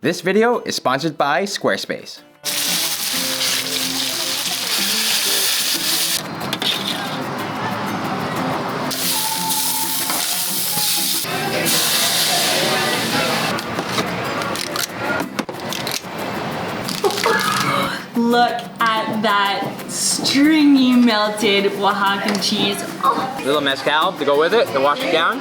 This video is sponsored by Squarespace. Look at that stringy melted Oaxacan cheese. Oh. A little mezcal to go with it, to wash it down.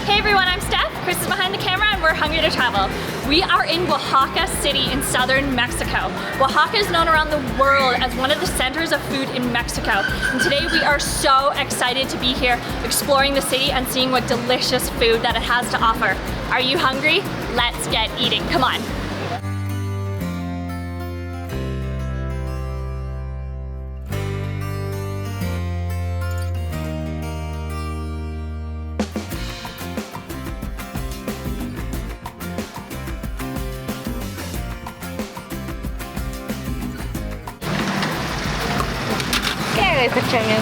Hey everyone, I'm Steph. Chris is behind the camera and we're hungry to travel. We are in Oaxaca City in southern Mexico. Oaxaca is known around the world as one of the centers of food in Mexico. And today we are so excited to be here exploring the city and seeing what delicious food that it has to offer. Are you hungry? Let's get eating. Come on. Pequeño.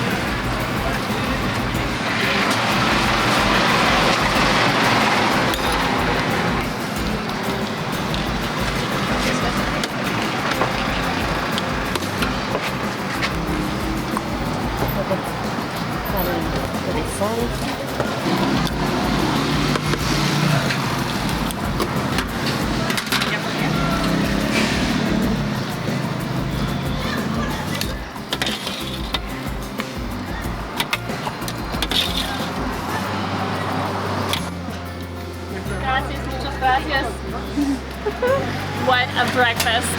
What a breakfast.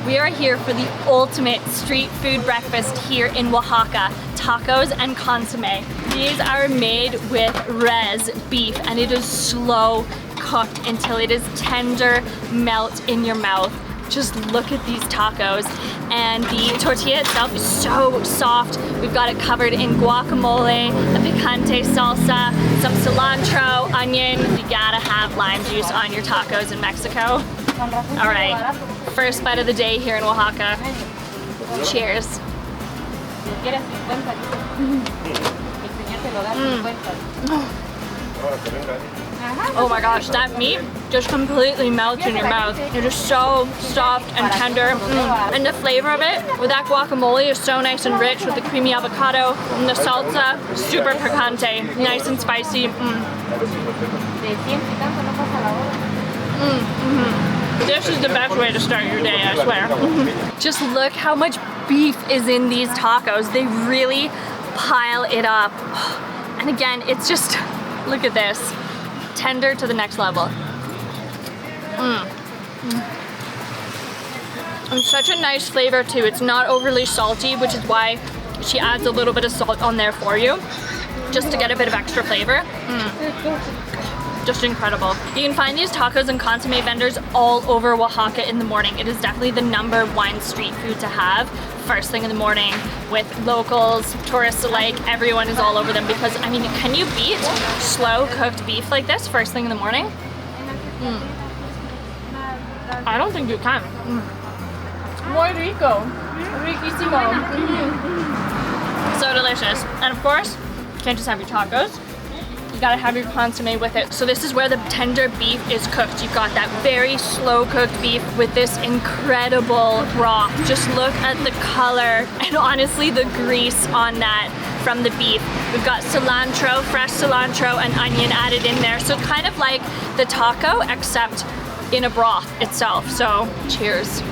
We are here for the ultimate street food breakfast here in Oaxaca, tacos and consomme. These are made with res beef and it is slow cooked until it is tender melt in your mouth. Just look at these tacos, and the tortilla itself is so soft. We've got it covered in guacamole, a picante salsa, some cilantro, onion. You gotta have lime juice on your tacos in Mexico. All right, first bite of the day here in Oaxaca. Cheers. Oh my gosh, that meat just completely melts in your mouth. It is so soft and tender. And the flavor of it with that guacamole is so nice and rich with the creamy avocado. And the salsa, super picante, nice and spicy. This is the best way to start your day, I swear. Just look how much beef is in these tacos. They really pile it up. And again, it's just, look at this. Tender to the next level. And such a nice flavor too. It's not overly salty, which is why she adds a little bit of salt on there for you, just to get a bit of extra flavor. Just incredible. You can find these tacos and consomme vendors all over Oaxaca in the morning. It is definitely the #1 street food to have first thing in the morning with locals, tourists alike. Everyone is all over them because, I mean, can you beat slow cooked beef like this first thing in the morning? I don't think you can. Muy rico. Riquísimo. So delicious. And of course, you can't just have your tacos. You gotta have your consomme with it. So this is where the tender beef is cooked. You've got that very slow cooked beef with this incredible broth. Just look at the color and honestly the grease on that from the beef. We've got cilantro, fresh cilantro and onion added in there. So kind of like the taco except in a broth itself. So cheers.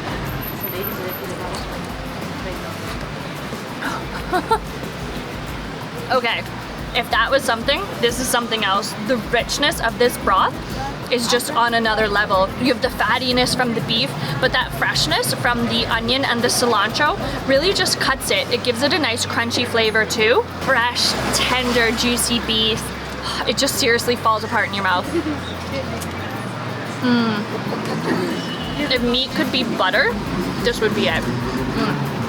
Okay. If that was something, this is something else. The richness of this broth is just on another level. You have the fattiness from the beef, but that freshness from the onion and the cilantro really just cuts it. It gives it a nice crunchy flavor too. Fresh, tender, juicy beef. It just seriously falls apart in your mouth. If meat could be butter, this would be it.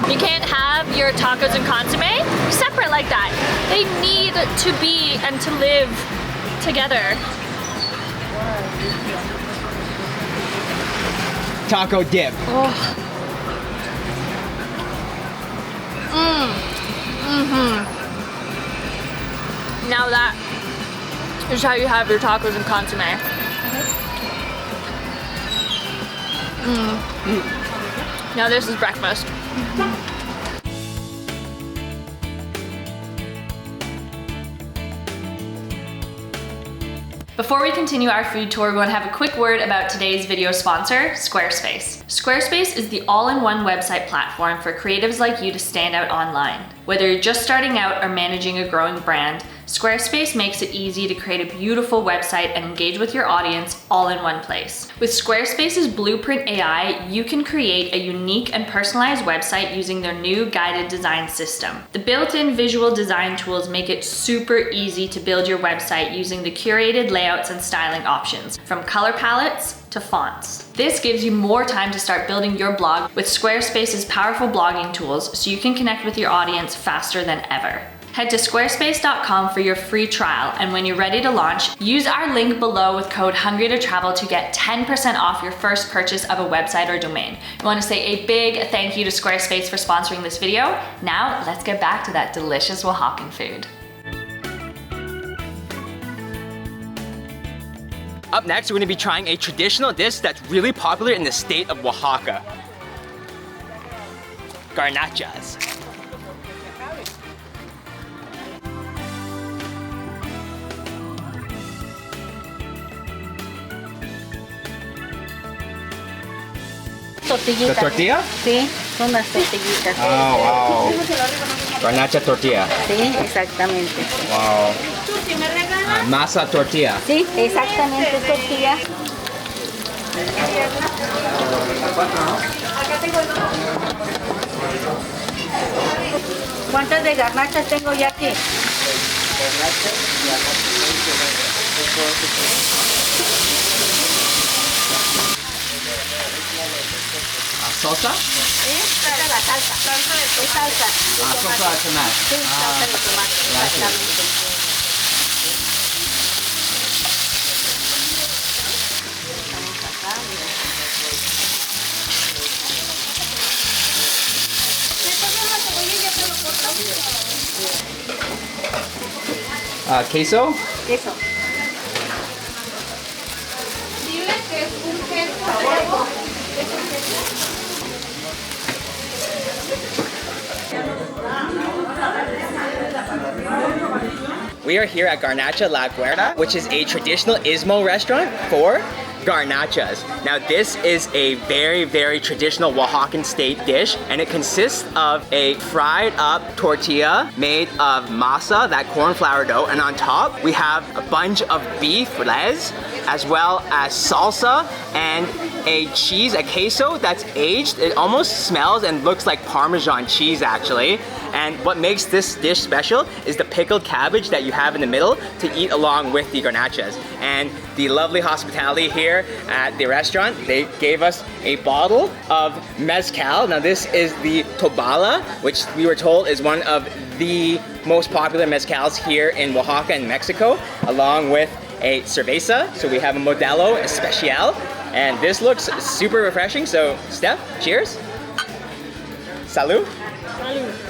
You can't have your tacos and consomme separate like that. They need to be and to live together. Taco dip. Oh. Now that is how you have your tacos and consomme. Now this is breakfast. Before we continue our food tour, we want to have a quick word about today's video sponsor, Squarespace. Squarespace is the all-in-one website platform for creatives like you to stand out online. Whether you're just starting out or managing a growing brand, Squarespace makes it easy to create a beautiful website and engage with your audience all in one place. With Squarespace's Blueprint AI, you can create a unique and personalized website using their new guided design system. The built-in visual design tools make it super easy to build your website using the curated layouts and styling options, from color palettes to fonts. This gives you more time to start building your blog with Squarespace's powerful blogging tools so you can connect with your audience faster than ever. Head to squarespace.com for your free trial, and when you're ready to launch, use our link below with code HUNGRYTOTRAVEL to get 10% off your first purchase of a website or domain. We want to say a big thank you to Squarespace for sponsoring this video. Now, let's get back to that delicious Oaxacan food. Up next, we're gonna be trying a traditional dish that's really popular in the state of Oaxaca. Garnachas. Tortillitas. The tortilla? Sí, son las tortillitas. Oh, wow. Garnacha tortilla. Sí, exactamente. Wow. Masa tortilla. Sí, exactamente, tortilla. ¿Cuántas de garnachas tengo ya aquí? Salsa? Sí, esta es la salsa. Salsa de tomate. Salsa de tomate. Salsa de tomate. Sí, salsa de tomate. Exactamente. Queso? Eso. Dile que es un queso. We are here at Garnacha La Guerra, which is a traditional Istmo restaurant for garnachas. Now this is a very, very traditional Oaxacan state dish, and it consists of a fried up tortilla made of masa, that corn flour dough, and on top we have a bunch of beef res, as well as salsa and a cheese, a queso that's aged. It almost smells and looks like Parmesan cheese actually. And what makes this dish special is the pickled cabbage that you have in the middle to eat along with the garnachas. And the lovely hospitality here at the restaurant, they gave us a bottle of mezcal. Now this is the Tobala, which we were told is one of the most popular mezcals here in Oaxaca and Mexico, along with a cerveza. So we have a Modelo Especial, and this looks super refreshing. So Steph, cheers. Salud. Salud.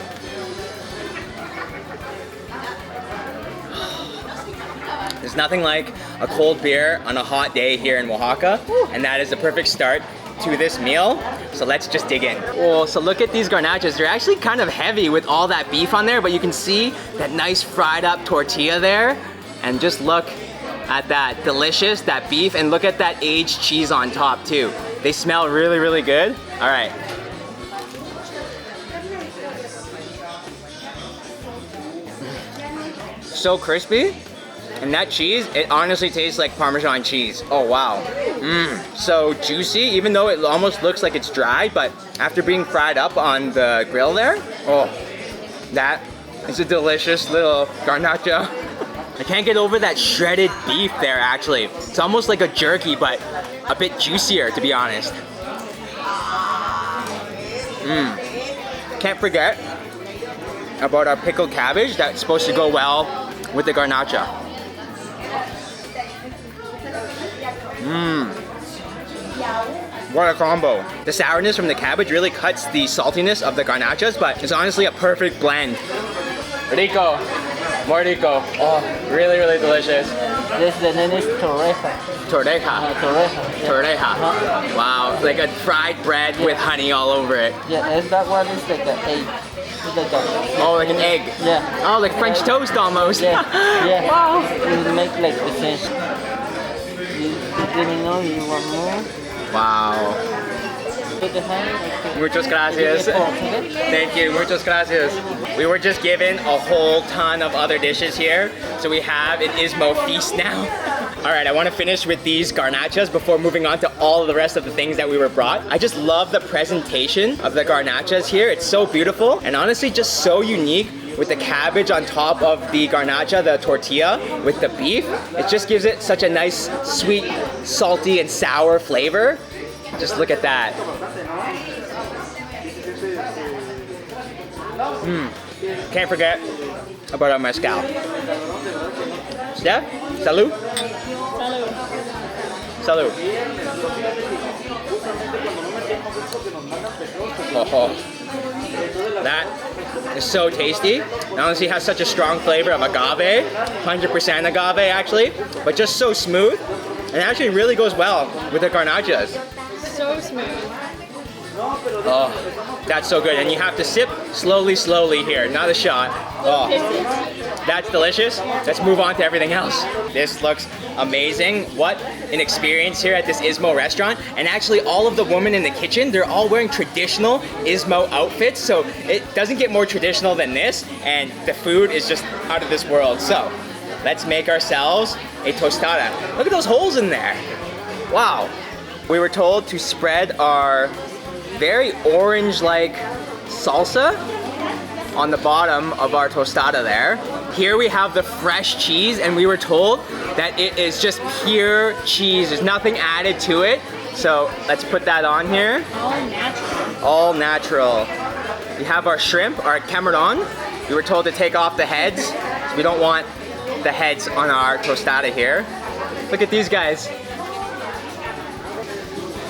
There's nothing like a cold beer on a hot day here in Oaxaca, and that is the perfect start to this meal. So let's just dig in. Oh, so look at these garnachas. They're actually kind of heavy with all that beef on there, but you can see that nice fried up tortilla there. And just look at that delicious, that beef, and look at that aged cheese on top too. They smell really, really good. All right. So crispy. And that cheese, it honestly tastes like Parmesan cheese. Oh wow. So juicy, even though it almost looks like it's dry, but after being fried up on the grill there, oh, that is a delicious little garnacha. I can't get over that shredded beef there actually. It's almost like a jerky, but a bit juicier to be honest. Can't forget about our pickled cabbage that's supposed to go well with the garnacha. What a combo. The sourness from the cabbage really cuts the saltiness of the garnachas, but it's honestly a perfect blend. Rico. More rico. Oh, really, really delicious. This the name is torreja. Torreja. Torreja. Torreja. Wow, like a fried bread with honey all over it. Yeah, and that one is like an egg. It's like a, Oh, like an egg. yeah. Oh, like French toast almost. Yeah. Yeah. Wow. You make like the same. You let me know you want more. Wow. Put the honey. Muchas gracias. Thank you, muchas gracias. We were just given a whole ton of other dishes here, so we have an Istmo feast now. All right, I want to finish with these garnachas before moving on to all of the rest of the things that we were brought. I just love the presentation of the garnachas here. It's so beautiful and honestly just so unique with the cabbage on top of the garnacha, the tortilla with the beef. It just gives it such a nice, sweet, salty, and sour flavor. Just look at that. Can't forget about our mezcal. Steph, salud. Salud. Oh, that is so tasty. It honestly has such a strong flavor of agave, 100% agave actually, but just so smooth. And actually really goes well with the garnachas. So smooth. Oh, that's so good. And you have to sip slowly, slowly here, not a shot. Oh, that's delicious. Let's move on to everything else. This looks amazing. What an experience here at this Istmo restaurant. And actually all of the women in the kitchen, they're all wearing traditional Istmo outfits. So it doesn't get more traditional than this. And the food is just out of this world. So let's make ourselves a tostada. Look at those holes in there. Wow. We were told to spread our very orange-like salsa on the bottom of our tostada there. Here we have the fresh cheese, and we were told that it is just pure cheese. There's nothing added to it. So let's put that on here. All natural. All natural. We have our shrimp, our camaron. We were told to take off the heads. So we don't want the heads on our tostada here. Look at these guys.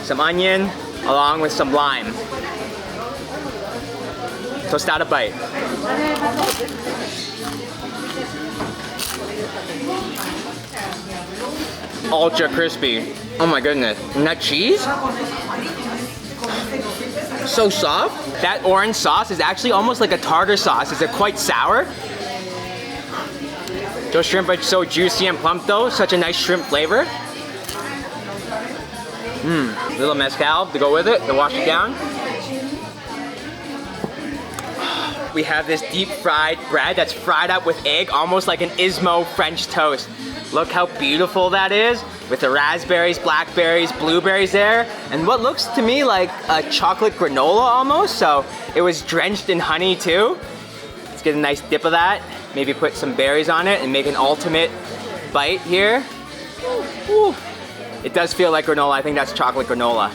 Some onion, along with some lime. Tostada bite. Ultra crispy. Oh my goodness. And that cheese? So soft. That orange sauce is actually almost like a tartar sauce. It's quite sour. Those shrimp are so juicy and plump though. Such a nice shrimp flavor. Little mezcal to go with it, to wash it down. We have this deep fried bread that's fried up with egg, almost like an Istmo French toast. Look how beautiful that is, with the raspberries, blackberries, blueberries there, and what looks to me like a chocolate granola almost, so it was drenched in honey too. Let's get a nice dip of that, maybe put some berries on it and make an ultimate bite here. Ooh. It does feel like granola. I think that's chocolate granola.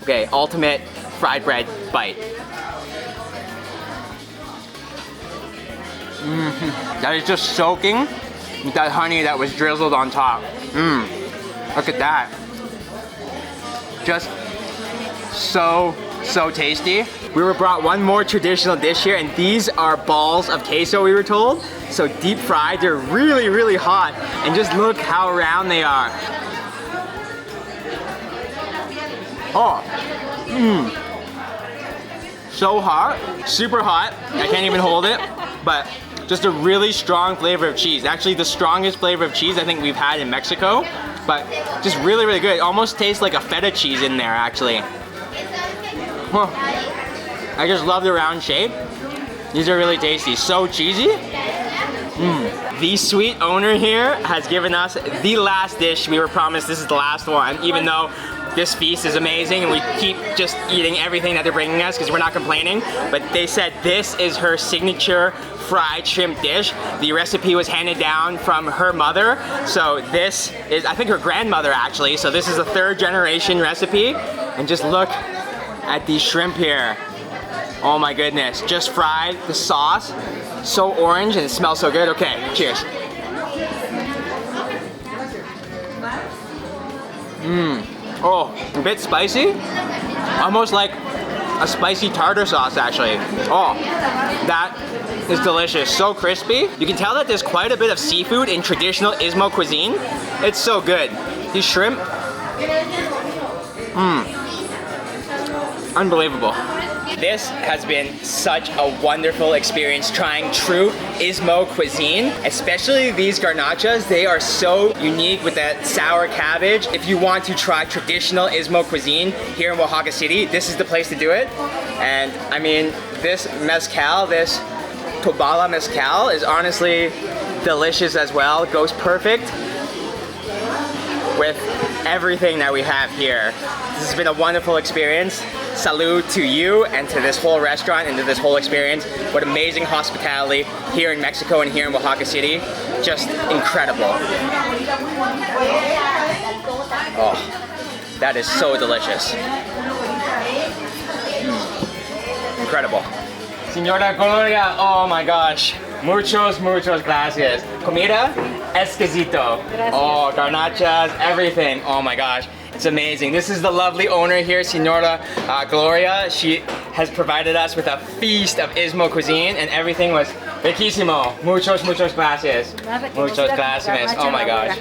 Okay, ultimate fried bread bite. That is just soaking with that honey that was drizzled on top. Look at that. Just so tasty. We were brought one more traditional dish here, and these are balls of queso, we were told. So deep fried, they're really, really hot. And just look how round they are. Oh, so hot, super hot. I can't even hold it, but just a really strong flavor of cheese. Actually, the strongest flavor of cheese I think we've had in Mexico, but just really, really good. It almost tastes like a feta cheese in there, actually. Huh. I just love the round shape. These are really tasty, so cheesy. The sweet owner here has given us the last dish. We were promised this is the last one, even though this feast is amazing and we keep just eating everything that they're bringing us because we're not complaining. But they said this is her signature fried shrimp dish. The recipe was handed down from her mother. So this is, I think, her grandmother actually. So this is a third generation recipe. And just look at these shrimp here. Oh my goodness, just fried, the sauce, so orange and it smells so good. Okay, cheers. Oh, a bit spicy. Almost like a spicy tartar sauce actually. Oh, that is delicious, so crispy. You can tell that there's quite a bit of seafood in traditional Istmo cuisine. It's so good. These shrimp, unbelievable. This has been such a wonderful experience trying true Istmo cuisine, especially these garnachas. They are so unique with that sour cabbage. If you want to try traditional Istmo cuisine here in Oaxaca City, this is the place to do it. And I mean, this mezcal, this Tobala mezcal is honestly delicious as well. It goes perfect with everything that we have here. This has been a wonderful experience. Salud to you and to this whole restaurant and to this whole experience. What amazing hospitality here in Mexico and here in Oaxaca City. Just incredible. Oh, that is so delicious. Incredible. Señora Gloria, oh my gosh. Muchos gracias. Comida exquisito. Oh, garnachas, everything. Oh my gosh. It's amazing. This is the lovely owner here, Señora Gloria. She has provided us with a feast of Istmo cuisine and everything was riquísimo. Muchos gracias. Muchos gracias. Oh my gosh.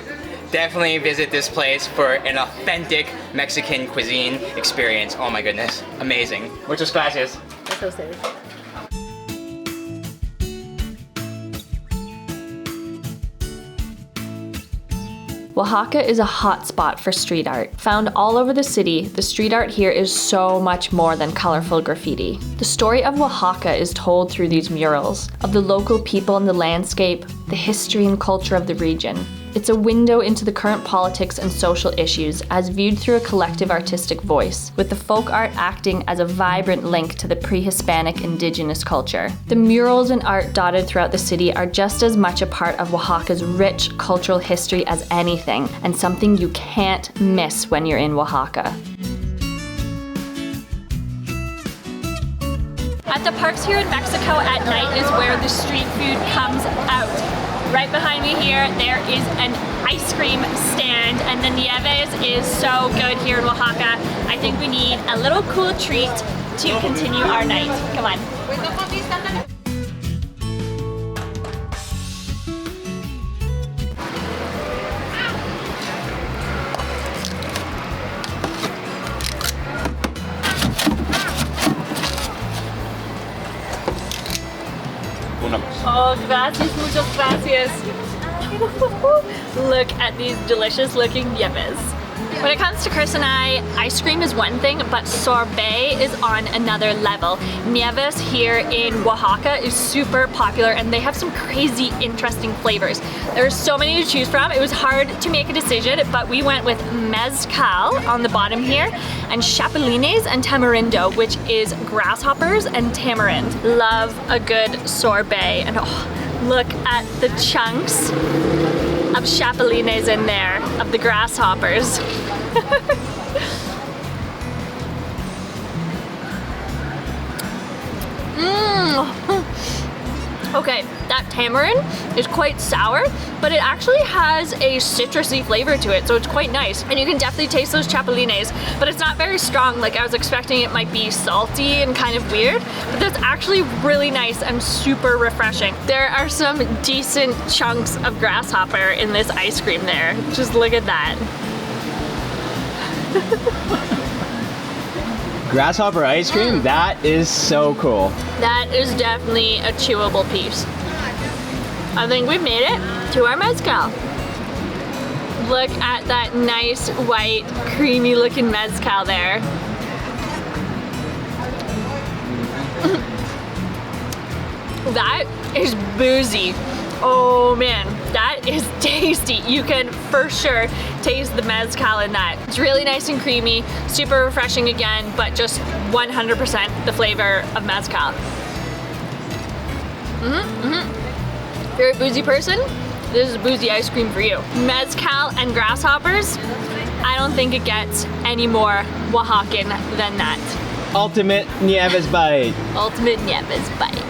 Definitely visit this place for an authentic Mexican cuisine experience. Oh my goodness. Amazing. Muchas gracias. Oaxaca is a hot spot for street art. Found all over the city, the street art here is so much more than colorful graffiti. The story of Oaxaca is told through these murals, of the local people and the landscape, the history and culture of the region. It's a window into the current politics and social issues as viewed through a collective artistic voice, with the folk art acting as a vibrant link to the pre-Hispanic indigenous culture. The murals and art dotted throughout the city are just as much a part of Oaxaca's rich cultural history as anything, and something you can't miss when you're in Oaxaca. At the parks here in Mexico at night is where the street food comes out. Right behind me here, there is an ice cream stand, and the Nieves is so good here in Oaxaca. I think we need a little cool treat to continue our night. Come on. Oh, gracias, muchas gracias. Look at these delicious looking nieves. When it comes to Chris and I, ice cream is one thing, but sorbet is on another level. Nieves here in Oaxaca is super popular and they have some crazy interesting flavors. There's so many to choose from. It was hard to make a decision, but we went with mezcal on the bottom here and chapulines and tamarindo, which is grasshoppers and tamarind. Love a good sorbet. And oh, look at the chunks of chapulines in there, of the grasshoppers. Okay, that tamarind is quite sour, but it actually has a citrusy flavor to it, so it's quite nice. And you can definitely taste those chapulines, but it's not very strong. Like I was expecting it might be salty and kind of weird, but that's actually really nice and super refreshing. There are some decent chunks of grasshopper in this ice cream there. Just look at that. Grasshopper ice cream? That is so cool. That is definitely a chewable piece. I think we've made it to our mezcal. Look at that nice white creamy looking mezcal there. That is boozy. Oh man, that is tasty. You can for sure taste the mezcal in that. It's really nice and creamy, super refreshing again, but just 100% the flavor of mezcal. If you're a boozy person, this is boozy ice cream for you. Mezcal and grasshoppers, I don't think it gets any more Oaxacan than that. Ultimate Nieves bite. Ultimate Nieves bite.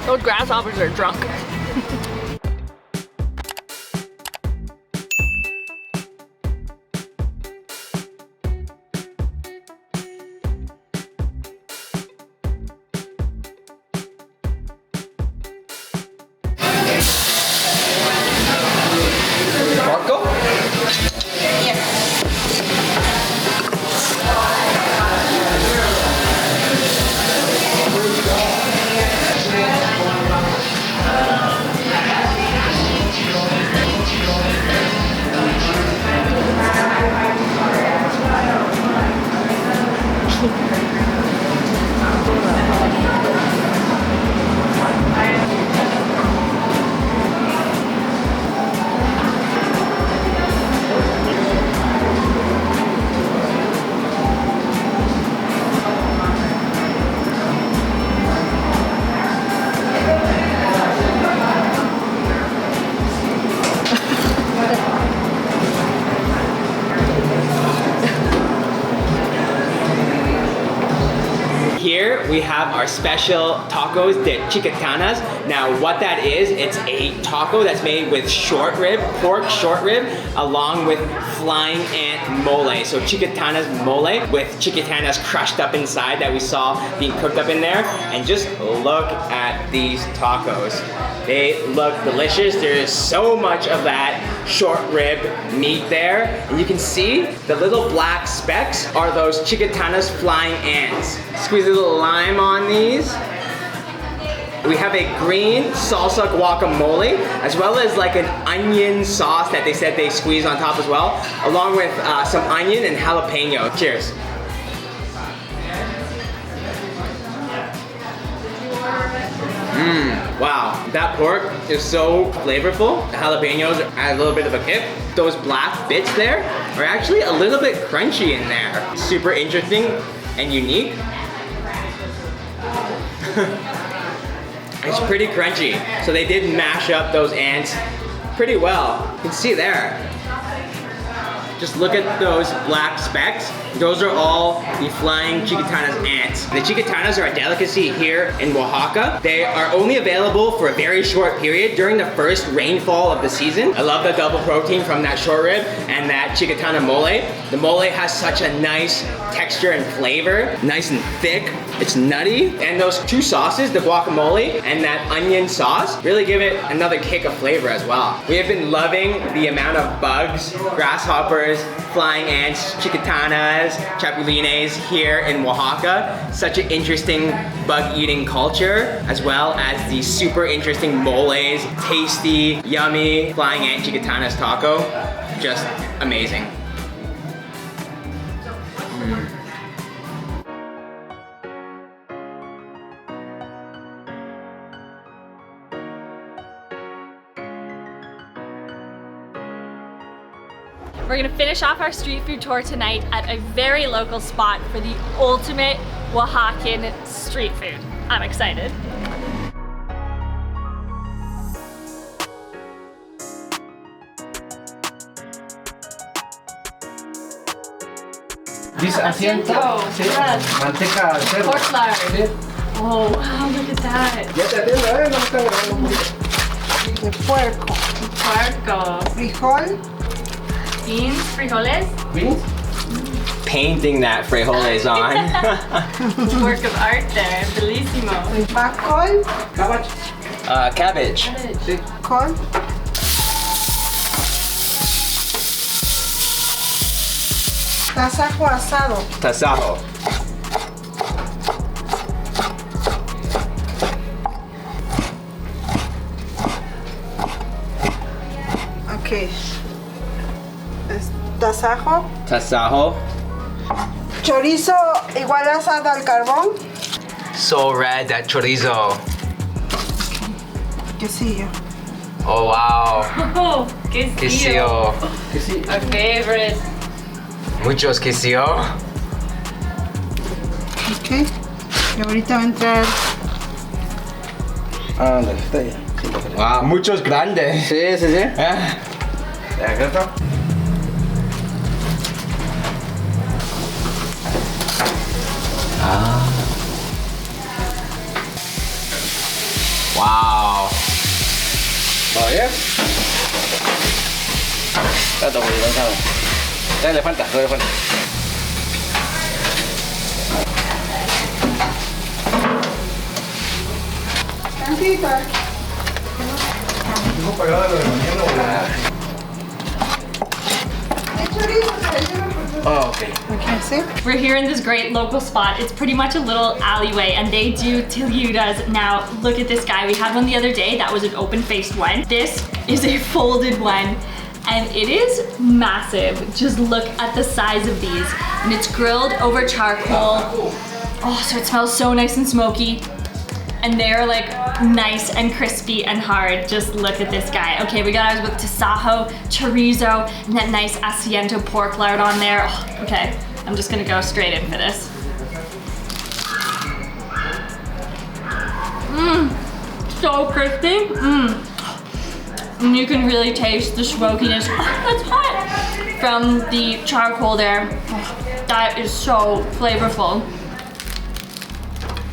Those grasshoppers are drunk. have our special tacos de chicatanas. Now what that is, it's a taco that's made with short rib, pork short rib, along with flying ant mole. So chicatanas mole with chicatanas crushed up inside that we saw being cooked up in there. And just look at these tacos. They look delicious. There is so much of that short rib meat there. And you can see the little black specks are those chicatanas flying ants. Squeeze a little lime on these. We have a green salsa guacamole, as well as like an onion sauce that they said they squeeze on top as well, along with some onion and jalapeno. Cheers. Wow, that pork is so flavorful. The jalapenos add a little bit of a kick. Those black bits there are actually a little bit crunchy in there. Super interesting and unique. It's pretty crunchy. So they did mash up those ants pretty well. You can see there. Just look at those black specks. Those are all the flying chicatanas ants. The chicatanas are a delicacy here in Oaxaca. They are only available for a very short period during the first rainfall of the season. I love the double protein from that short rib and that chicatana mole. The mole has such a nice texture and flavor, nice and thick. It's nutty. And those two sauces, the guacamole and that onion sauce, really give it another kick of flavor as well. We have been loving the amount of bugs, grasshoppers, flying ants, chicatanas, chapulines here in Oaxaca. Such an interesting bug eating culture, as well as the super interesting moles, tasty, yummy flying ant chicatanas taco. Just amazing. We're gonna finish off our street food tour tonight at a very local spot for the ultimate Oaxacan street food. I'm excited. This asiento, sí, manteca de cerdo. Pork lard. Sí. Oh wow, look at that. Ya te atiendo, no me están grabando un poquito. De puerco. Puerco. Frijol. Beans, frijoles. Beans? Painting that frijoles on. Work of art there, bellissimo. Bacol. Cabbage. Cabbage. Sí. Col. Tasajo asado. Tasajo. Ok. Tasajo. Tasajo. Chorizo igual asado al carbón. So red, that chorizo. Quesillo. Oh wow. Oh, quesillo. Quesillo. Our favorite. Muchos quesillo. Ok. Y ahorita va a entrar. Ándale, está ya. Wow, muchos grandes. Sí, sí, sí. Ah. Acá está. Wow. ¿Todo bien? Está todo muy cansado. Todavía le falta, todavía le falta. Tantita. ¿Tengo pagado lo de mañana o la...? El chorizo se le lleva por todo. Oh, ok. Ok, sí. We're here in this great local spot. It's pretty much a little alleyway and they do tilludas. Now, look at this guy. We had one the other day that was an open-faced one. This is a folded one and it is massive. Just look at the size of these. And it's grilled over charcoal. Oh, so it smells so nice and smoky. And they're like nice and crispy and hard. Just look at this guy. Okay, we got ours with tasajo, chorizo, and that nice asiento pork lard on there. Oh, okay, I'm just gonna go straight in for this. So crispy. And you can really taste the smokiness. Oh, that's hot. From the charcoal there. Oh, that is so flavorful.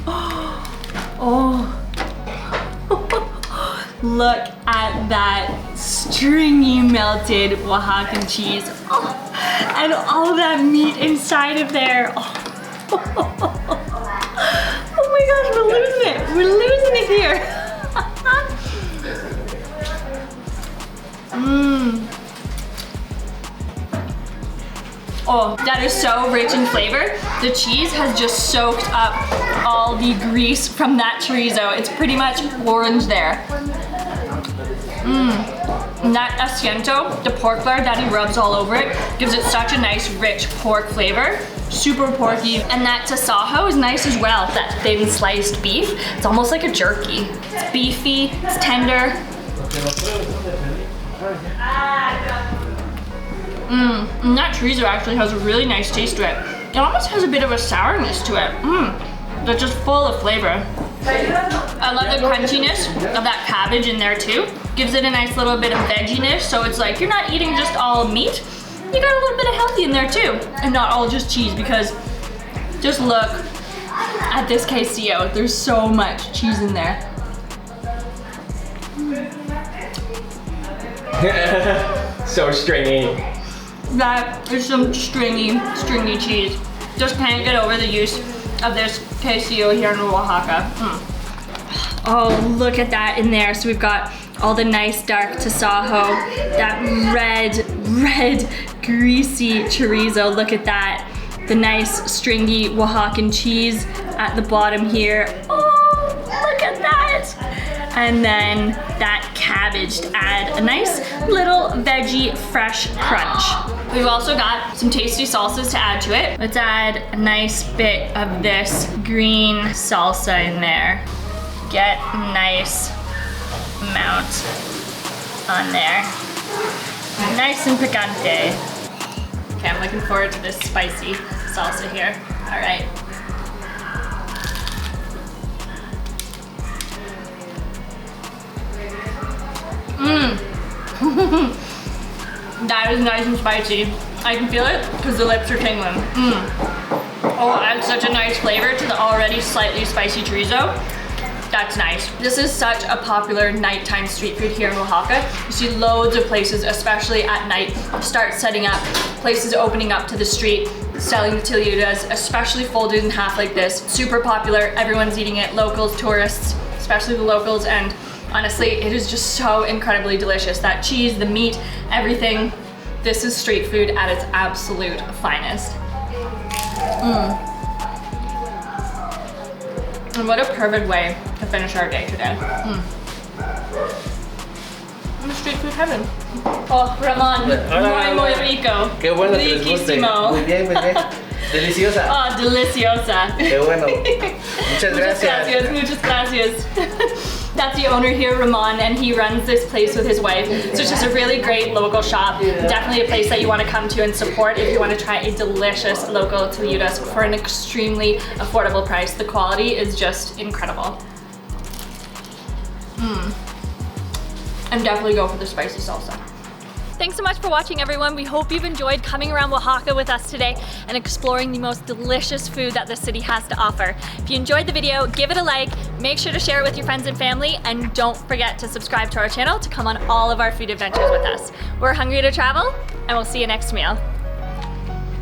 Oh. Look at that stringy melted Oaxacan cheese. Oh, and all that meat inside of there. Oh. Oh my gosh, we're losing it. We're losing it here. Oh, that is so rich in flavor. The cheese has just soaked up all the grease from that chorizo. It's pretty much orange there. And that asiento, the pork lard that he rubs all over it, gives it such a nice rich pork flavor. Super porky. And that tasajo is nice as well. That thin sliced beef. It's almost like a jerky. It's beefy, it's tender. And that chorizo actually has a really nice taste to it. It almost has a bit of a sourness to it. They're just full of flavor. I love the crunchiness of that cabbage in there too. Gives it a nice little bit of vegginess, so it's like you're not eating just all meat. You got a little bit of healthy in there too, and not all just cheese, because just look at this quesillo. There's so much cheese in there. So stringy. That is some stringy cheese. Just can't get over the use of this quesillo here in Oaxaca. Oh, look at that in there. So we've got all the nice dark tasajo, that red, greasy chorizo. Look at that. The nice stringy Oaxacan cheese at the bottom here. Oh, look at that. And then that cabbage to add a nice little veggie fresh crunch. We've also got some tasty salsas to add to it. Let's add a nice bit of this green salsa in there. Get a nice amount on there. Nice and picante. Okay, I'm looking forward to this spicy salsa here. All right. That is nice and spicy. I can feel it because the lips are tingling. Oh, it adds such a nice flavor to the already slightly spicy chorizo. That's nice. This is such a popular nighttime street food here in Oaxaca. You see loads of places, especially at night, start setting up, places opening up to the street, selling the tlayudas, especially folded in half like this. Super popular, everyone's eating it, locals, tourists, especially the locals, and honestly, it is just so incredibly delicious. That cheese, the meat, everything. This is street food at its absolute finest. And what a perfect way to finish our day today. Street food heaven. Oh, Ramon, muy rico. Qué bueno que les guste. Riquísimo. Muy bien. Deliciosa. Oh, deliciosa. Qué bueno. Muchas gracias. Muchas gracias. That's the owner here, Ramon, and he runs this place with his wife. So it's just a really great local shop. Definitely a place that you want to come to and support if you want to try a delicious local tlayudas for an extremely affordable price. The quality is just incredible. And definitely go for the spicy salsa. Thanks so much for watching, everyone. We hope you've enjoyed coming around Oaxaca with us today and exploring the most delicious food that the city has to offer. If you enjoyed the video, give it a like, make sure to share it with your friends and family, and don't forget to subscribe to our channel to come on all of our food adventures with us. We're hungry to travel, and we'll see you next meal.